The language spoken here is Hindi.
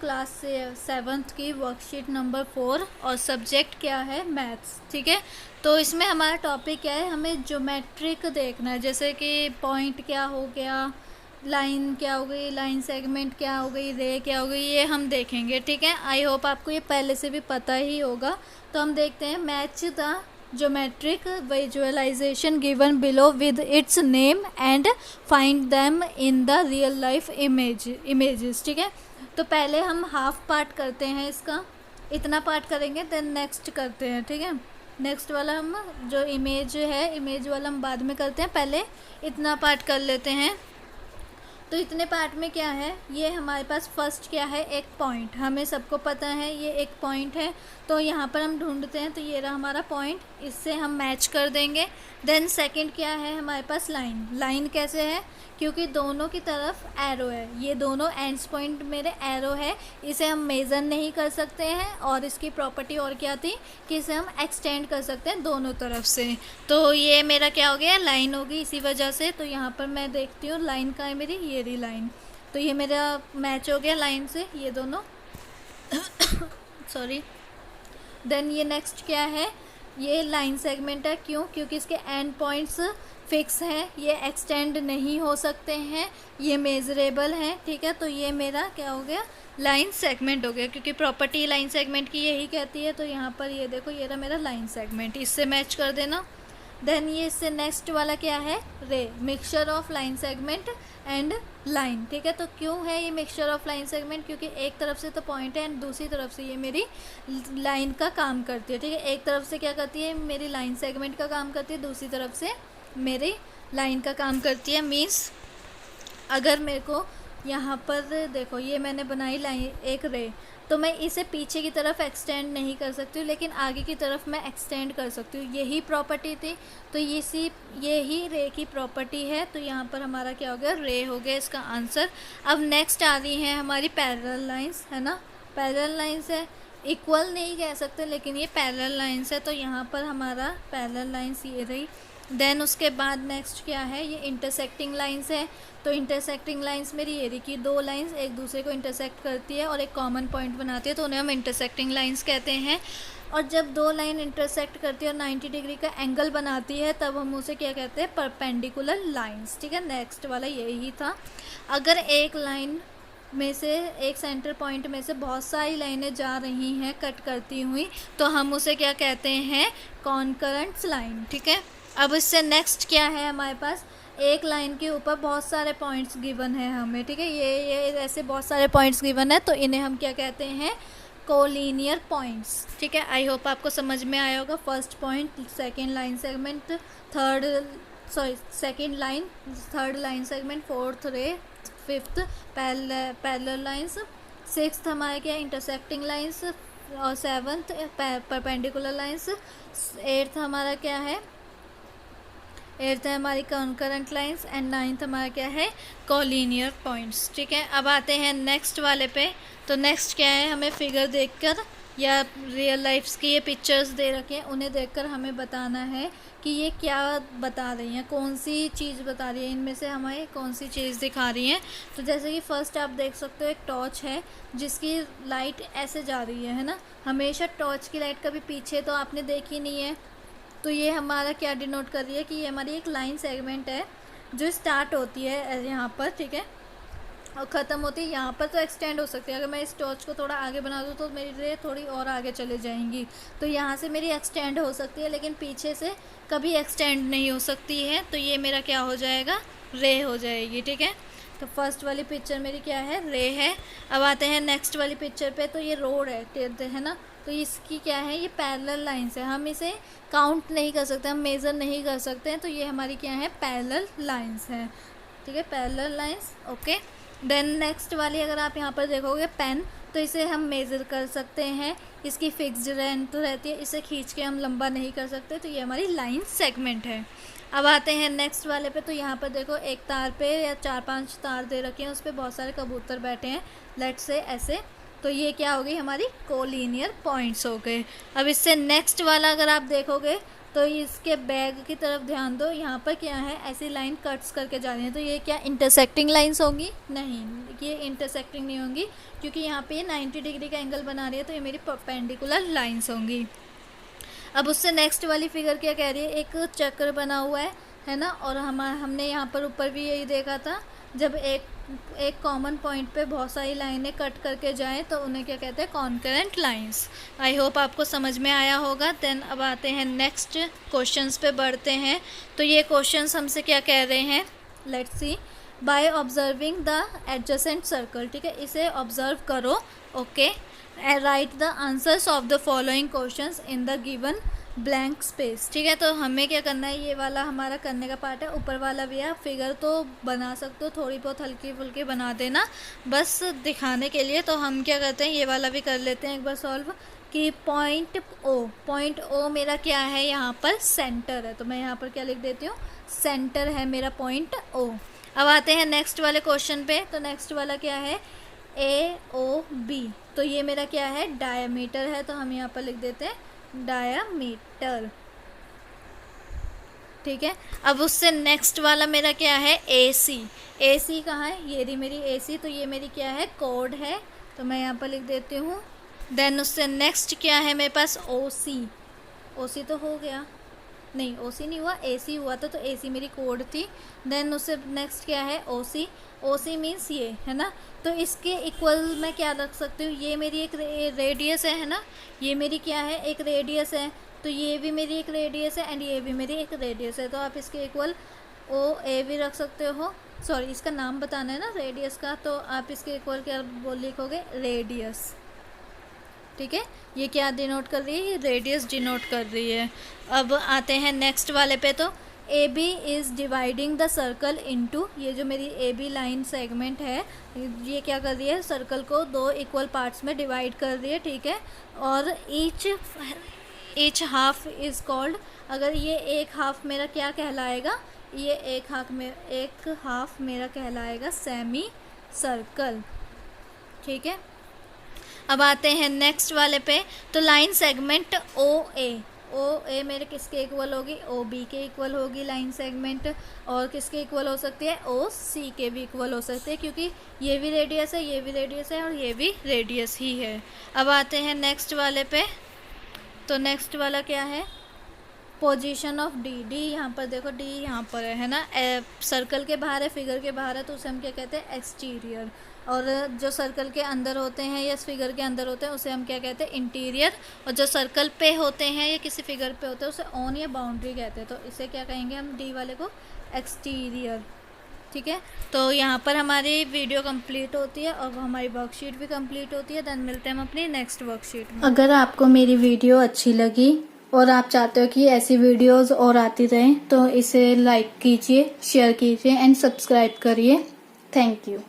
क्लास से 7th की वर्कशीट नंबर 4 और सब्जेक्ट क्या है मैथ्स। ठीक है, तो इसमें हमारा टॉपिक क्या है, हमें ज्योमेट्रिक देखना है, जैसे कि पॉइंट क्या हो गया, लाइन क्या हो गई, लाइन सेगमेंट क्या हो गई, रे क्या हो गई, ये हम देखेंगे। ठीक है, आई होप आपको ये पहले से भी पता ही होगा। तो हम देखते हैं, match the geometric visualisation given below with its name and find them in the real life images. ठीक है, तो पहले हम हाफ पार्ट करते हैं इसका, इतना पार्ट करेंगे, देन नेक्स्ट करते हैं। ठीक है, नेक्स्ट वाला हम जो इमेज है, इमेज वाला हम बाद में करते हैं, पहले इतना पार्ट कर लेते हैं। तो इतने पार्ट में क्या है, ये हमारे पास फर्स्ट क्या है, एक पॉइंट, हमें सबको पता है ये एक पॉइंट है, तो यहाँ पर हम ढूंढते हैं, तो ये रहा हमारा पॉइंट, इससे हम मैच कर देंगे। देन सेकंड क्या है हमारे पास, लाइन। लाइन कैसे है, क्योंकि दोनों की तरफ एरो है, ये दोनों एंड्स पॉइंट मेरे एरो है, इसे हम मेज़र नहीं कर सकते हैं, और इसकी प्रॉपर्टी और क्या थी कि इसे हम एक्सटेंड कर सकते हैं दोनों तरफ से। तो ये मेरा क्या हो गया, लाइन होगी इसी वजह से। तो यहाँ पर मैं देखती हूँ लाइन का है मेरी, ये रही लाइन, तो ये मेरा मैच हो गया लाइन से, ये दोनों सॉरी। देन ये नेक्स्ट क्या है, ये लाइन सेगमेंट है, क्यों, क्योंकि इसके एंड पॉइंट्स फिक्स हैं, ये एक्सटेंड नहीं हो सकते हैं, ये मेजरेबल हैं। ठीक है, तो ये मेरा क्या हो गया, लाइन सेगमेंट हो गया, क्योंकि प्रॉपर्टी लाइन सेगमेंट की यही कहती है। तो यहाँ पर ये देखो, ये रहा मेरा लाइन सेगमेंट, इससे मैच कर देना। देन ये इससे नेक्स्ट वाला क्या है, रे, mixture of line segment and line. ठीक है, तो क्यों है ये मिक्सचर ऑफ लाइन सेगमेंट, क्योंकि एक तरफ से तो पॉइंट है एंड दूसरी तरफ से ये मेरी लाइन का काम करती है। ठीक है, एक तरफ से क्या करती है, मेरी लाइन सेगमेंट का काम करती है, दूसरी तरफ से मेरी लाइन का काम करती है। मीन्स अगर मेरे को यहाँ पर देखो, ये मैंने बनाई लाइन एक रे, तो मैं इसे पीछे की तरफ एक्सटेंड नहीं कर सकती हूँ, लेकिन आगे की तरफ मैं एक्सटेंड कर सकती हूँ, यही प्रॉपर्टी थी। तो यही रे की प्रॉपर्टी है। तो यहाँ पर हमारा क्या हो गया, रे हो गया इसका आंसर। अब नेक्स्ट आ रही है हमारी पैरेलल लाइंस, है ना, पैरेलल लाइंस है, इक्वल नहीं कह सकते, लेकिन ये पैरेलल लाइंस है। तो यहाँ पर हमारा पैरेलल लाइंस ये रही। देन उसके बाद नेक्स्ट क्या है, ये इंटरसेक्टिंग लाइंस है। तो इंटरसेक्टिंग लाइंस मेरी ये की दो लाइंस एक दूसरे को इंटरसेक्ट करती है और एक कॉमन पॉइंट बनाती है, तो उन्हें हम इंटरसेक्टिंग लाइंस कहते हैं। और जब दो लाइन इंटरसेक्ट करती है और 90 डिग्री का एंगल बनाती है, तब हम उसे क्या कहते हैं, परपेंडिकुलर लाइंस। ठीक है, नेक्स्ट वाला यही था। अगर एक लाइन में से, एक सेंटर पॉइंट में से बहुत सारी लाइनें जा रही हैं कट करती हुई, तो हम उसे क्या कहते हैं, कॉन्करेंट लाइन। ठीक है, अब इससे नेक्स्ट क्या है हमारे पास, एक लाइन के ऊपर बहुत सारे पॉइंट्स गिवन है हमें। ठीक है, ये ऐसे बहुत सारे पॉइंट्स गिवन है, तो इन्हें हम क्या कहते हैं, कोलिनियर पॉइंट्स। ठीक है, आई होप आपको समझ में आया होगा। First point, second line segment, second line, third line segment, fourth रे, फिफ्थ पैरेलल लाइंस, सिक्स्थ हमारे क्या, इंटरसेक्टिंग लाइंस, और सेवन्थ परपेंडिकुलर लाइंस, एट्थ हमारा क्या है, एट्थ है हमारी कॉन्करेंट लाइंस, एंड नाइन्थ हमारा क्या है, कोलिनियर पॉइंट्स। ठीक है, अब आते हैं नेक्स्ट वाले पे। तो नेक्स्ट क्या है, हमें फिगर देखकर या रियल लाइफ्स की ये पिक्चर्स दे रखे हैं, उन्हें देखकर हमें बताना है कि ये क्या बता रही हैं, कौन सी चीज़ बता रही है, इनमें से हमें कौन सी चीज़ दिखा रही हैं। तो जैसे कि फ़र्स्ट आप देख सकते हो, एक टॉर्च है जिसकी लाइट ऐसे जा रही है ना, हमेशा टॉर्च की लाइट कभी पीछे तो आपने देखी नहीं है। तो ये हमारा क्या डिनोट कर रही है कि ये हमारी एक लाइन सेगमेंट है जो स्टार्ट होती है यहाँ पर, ठीक है, और ख़त्म होती है यहाँ पर। तो एक्सटेंड हो सकती है, अगर मैं इस टॉर्च को थोड़ा आगे बना दूँ तो मेरी रे थोड़ी और आगे चले जाएंगी, तो यहाँ से मेरी एक्सटेंड हो सकती है, लेकिन पीछे से कभी एक्सटेंड नहीं हो सकती है। तो ये मेरा क्या हो जाएगा, रे हो जाएगी। ठीक है, तो फर्स्ट वाली पिक्चर मेरी क्या है, रे है। अब आते हैं नेक्स्ट वाली पिक्चर पे। तो ये रोड है ना, तो इसकी क्या है, ये पैरेलल लाइंस है, हम इसे काउंट नहीं कर सकते, हम मेज़र नहीं कर सकते हैं, तो ये हमारी क्या है, पैरेलल लाइंस है। ठीक है, parallel lines, okay. Then next वाली अगर आप यहाँ पर देखोगे पेन, तो इसे हम मेज़र कर सकते हैं, इसकी फिक्स्ड लेंथ रहती है, इसे खींच के हम लंबा नहीं कर सकते, तो ये हमारी लाइन सेगमेंट है। अब आते हैं नेक्स्ट वाले पे। तो यहाँ पर देखो, एक तार पे या 4-5 तार दे रखे हैं, उस पर बहुत सारे कबूतर बैठे हैं, लेट से ऐसे, तो ये क्या हो गई, हमारी कोलिनियर पॉइंट्स हो गए। अब इससे नेक्स्ट वाला अगर आप देखोगे तो इसके बैग की तरफ ध्यान दो, यहाँ पर क्या है, ऐसी लाइन कट्स करके जा रही है, तो ये क्या इंटरसेक्टिंग लाइंस होंगी? नहीं, ये इंटरसेक्टिंग नहीं होंगी, क्योंकि यहाँ पे 90 डिग्री का एंगल बना रही है, तो ये मेरी परपेंडिकुलर लाइंस होंगी। अब उससे नेक्स्ट वाली फिगर क्या कह रही है, एक चक्र बना हुआ है ना, और हमने यहाँ पर ऊपर भी यही देखा था, जब एक कॉमन पॉइंट पे बहुत सारी लाइनें कट करके जाएं तो उन्हें क्या कहते हैं, कॉन्करेंट लाइंस। आई होप आपको समझ में आया होगा। देन अब आते हैं नेक्स्ट क्वेश्चंस पे बढ़ते हैं। तो ये क्वेश्चंस हमसे क्या कह रहे हैं, let's see. By observing the adjacent circle, ठीक है, इसे ऑब्जर्व करो, okay, right the answers of the following questions in the given blank space, ठीक है। तो हमें क्या करना है, ये वाला हमारा करने का पार्ट है, ऊपर वाला भी है, फिगर तो बना सकते हो, थोड़ी बहुत हल्की फुल्की बना देना बस दिखाने के लिए। तो हम क्या करते हैं, ये वाला भी कर लेते हैं एक बार सॉल्व, कि पॉइंट ओ मेरा क्या है, यहाँ पर सेंटर है, तो मैं यहाँ पर क्या लिख देती हूँ, सेंटर है मेरा पॉइंट ओ। अब आते हैं नेक्स्ट वाले क्वेश्चन पे। तो नेक्स्ट वाला क्या है, AOB, तो ये मेरा क्या है, डायमीटर है, तो हम यहाँ पर लिख देते हैं डायमीटर, ठीक है। अब उससे नेक्स्ट वाला मेरा क्या है, AC कहाँ है, ये रही मेरी AC, तो ये मेरी क्या है, कोड है, तो मैं यहाँ पर लिख देती हूँ। देन उससे नेक्स्ट क्या है मेरे पास, OC तो हो गया, नहीं OC नहीं हुआ, AC हुआ था, तो AC मेरी कोड थी। देन उससे नेक्स्ट क्या है, OC मीन्स ये है ना, तो इसके इक्वल मैं क्या रख सकती हूँ, ये मेरी एक रेडियस है ना, ये मेरी क्या है, एक रेडियस है, तो ये भी मेरी एक रेडियस है एंड ये भी मेरी एक रेडियस है, तो आप इसके इक्वल OA भी रख सकते हो। सॉरी, इसका नाम बताना है ना रेडियस का, तो आप इसके इक्वल क्या लिखोगे, रेडियस, ठीक है। ये क्या डिनोट कर रही है, रेडियस डिनोट कर रही है। अब आते हैं नेक्स्ट वाले पे। तो AB is dividing the circle into, ये जो मेरी AB लाइन सेगमेंट है, ये क्या कर रही है, सर्कल को 2 इक्वल पार्ट्स में डिवाइड कर रही है, ठीक है। और ईच हाफ इज़ कॉल्ड, अगर ये एक हाफ मेरा क्या कहलाएगा, ये एक हाफ मेरा कहलाएगा सेमी सर्कल, ठीक है। अब आते हैं नेक्स्ट वाले पे। तो लाइन सेगमेंट OA मेरे किसके इक्वल होगी, OB के इक्वल होगी लाइन सेगमेंट, और किसके इक्वल हो सकती है, OC के भी इक्वल हो सकते हैं, क्योंकि ये भी रेडियस है, ये भी रेडियस है, और ये भी रेडियस ही है। अब आते हैं नेक्स्ट वाले पे। तो नेक्स्ट वाला क्या है, पोजीशन ऑफ D यहाँ पर देखो, D यहाँ पर है ना, सर्कल के बाहर है, फिगर के बाहर है, तो उसे हम क्या कहते हैं, एक्सटीरियर। और जो सर्कल के अंदर होते हैं या फिगर के अंदर होते हैं उसे हम क्या कहते हैं, इंटीरियर। और जो सर्कल पे होते हैं या किसी फिगर पे होते हैं उसे ऑन या बाउंड्री कहते हैं, तो इसे क्या कहेंगे हम, D वाले को एक्सटीरियर, ठीक है। तो यहाँ पर हमारी वीडियो कंप्लीट होती है और हमारी वर्कशीट भी कंप्लीट होती है। देन मिलते हैं हम अपनी नेक्स्ट वर्कशीट में। अगर आपको मेरी वीडियो अच्छी लगी और आप चाहते हो कि ऐसी वीडियोस और आती रहें, तो इसे लाइक कीजिए, शेयर कीजिए एंड सब्सक्राइब करिए। Thank you.